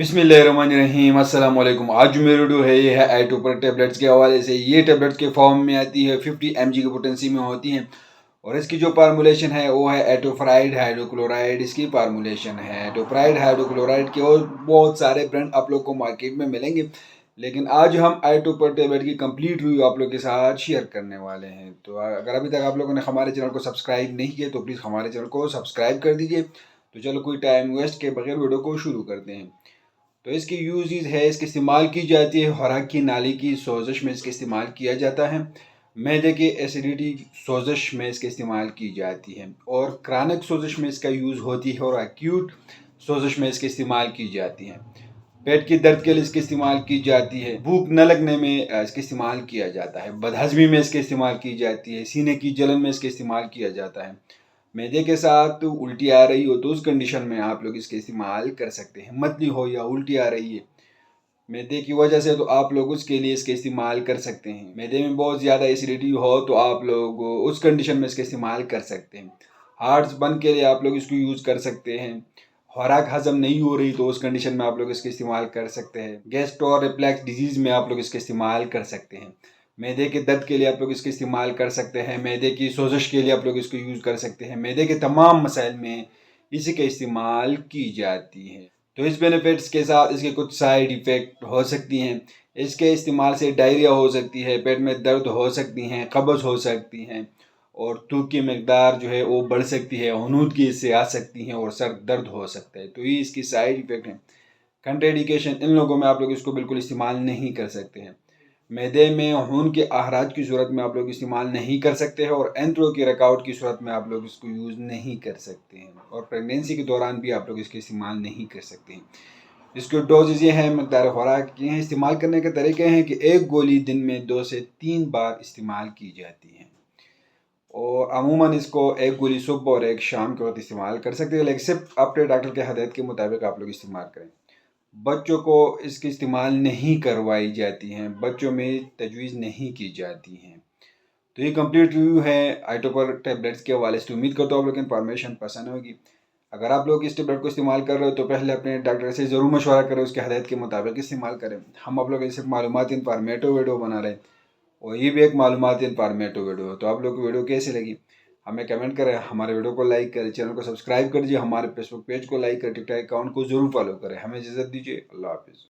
बिस्मिल्लाहिर्रहमानिर्रहीम अस्सलाम वालेकुम। आज जो मेरी वीडियो है ये है आइटोपर टेबलेट्स के हवाले से। ये टेबलेट के फॉर्म में आती है, 50 mg की पोटेंसी में होती हैं और इसकी जो फार्मूलेशन है वो है एटोफराइड हाइड्रोक्लोराइड। इसकी फार्मूलेशन है एटोफराइड हाइड्रोक्लोराइड के और बहुत सारे ब्रांड आप लोग को मार्केट में मिलेंगे, लेकिन आज हम आइटोपर टेबलेट की कंप्लीट रिव्यू आप लोग के साथ शेयर करने वाले हैं। तो अगर अभी तक आप लोगों ने हमारे चैनल को सब्सक्राइब नहीं किया तो प्लीज़ हमारे चैनल को सब्सक्राइब कर दीजिए। तो चलो कोई टाइम वेस्ट के बगैर वीडियो को शुरू करते हैं। तो इसकी यूजेस है, इसके इस्तेमाल की जाती है खुराक की नाली की सोजश में इसका इस्तेमाल किया जाता है, मैदे के एसिडिटी सोजश में इसका इस्तेमाल की जाती है और क्रॉनिक सोजश में इसका यूज़ होती है और एक्यूट सोजश में इसका इस्तेमाल की जाती है। पेट की दर्द के लिए इसका इस्तेमाल की जाती है, भूख न लगने में इसका इस्तेमाल किया जाता है, बदहज़मी में इसका इस्तेमाल की जाती है, सीने की जलन में इसका इस्तेमाल किया जाता है। मैदे के साथ उल्टी आ रही हो तो उस कंडीशन में आप लोग इसका इस्तेमाल कर सकते हैं। मतली हो या उल्टी आ रही है मैदे की वजह से तो आप लोग उसके लिए इसका इस्तेमाल कर सकते हैं। मैदे में बहुत ज़्यादा एसिडिटी हो तो आप लोग उस कंडीशन में इसका इस्तेमाल कर सकते हैं। हार्ट्स बन के लिए आप लोग इसको यूज़ कर सकते हैं। खुराक हजम नहीं हो रही तो उस कंडीशन में आप लोग इसका इस्तेमाल कर सकते हैं। गैस्ट्रो रिफ्लक्स डिजीज़ में आप लोग इसका इस्तेमाल कर सकते हैं। मैदे के दर्द के लिए आप लोग इसका इस्तेमाल कर सकते हैं। मैदे की सोजश के लिए आप लोग इसको यूज़ कर सकते हैं। मैदे के तमाम मसाइल में इसी का इस्तेमाल की जाती है। तो इस बेनिफिट्स के साथ इसके कुछ साइड इफ़ेक्ट हो सकती हैं। इसके इस्तेमाल से डायरिया हो सकती है, पेट में दर्द हो सकती हैं, कब्ज़ हो सकती हैं और थूक की मकदार जो है वो बढ़ सकती है, हुनूदगी इससे आ सकती हैं और सर दर्द हो सकता है। तो ये इसकी साइड इफ़ेक्ट हैं। कंट्राइंडिकेशन इन लोगों में आप लोग इसको बिल्कुल इस्तेमाल नहीं कर सकते हैं। मैदे में खून के अखराज की सूरत में आप लोग इस्तेमाल नहीं कर सकते हैं और एंथ्रो की रकावट की सूरत में आप लोग इसको यूज़ नहीं कर सकते हैं और प्रेगनेंसी के दौरान भी आप लोग इसका इस्तेमाल नहीं कर सकते हैं। इसके डोजेज ये हैं, मकदार खुराक ये हैं। इस्तेमाल करने के तरीके हैं कि एक गोली दिन में 2 से 3 बार इस्तेमाल की जाती है और अमूमन इसको एक गोली सुबह और एक शाम के वक्त इस्तेमाल कर सकते हैं, लेकिन सिर्फ अपने डॉक्टर के हदायत के मुताबिक आप लोग इस्तेमाल करें। बच्चों को इसकी इस्तेमाल नहीं करवाई जाती हैं, बच्चों में तजवीज़ नहीं की जाती हैं। तो ये कंप्लीट रिव्यू है आइटोपर टैबलेट्स के हवाले से। उम्मीद करता हूँ आप लोग को इन्फॉर्मेशन पसंद होगी। अगर आप लोग इस टैबलेट को इस्तेमाल कर रहे हो तो पहले अपने डॉक्टर से ज़रूर मशवरा करें, उसके हदायत के मुताबिक इस्तेमाल करें। हम आप लोग सिर्फ मालूमाती इन्फॉर्मेटिव वीडियो बना रहे हैं और ये भी एक मालूमाती इन्फॉर्मेटिव वीडियो है। तो आप लोग को वीडियो कैसी लगी हमें कमेंट करें, हमारे वीडियो को लाइक करें, चैनल को सब्सक्राइब कर दीजिए, हमारे फेसबुक पेज को लाइक करें, टिकटॉक अकाउंट को ज़रूर फॉलो करें। हमें इजाज़त दीजिए। अल्लाह हाफिज़।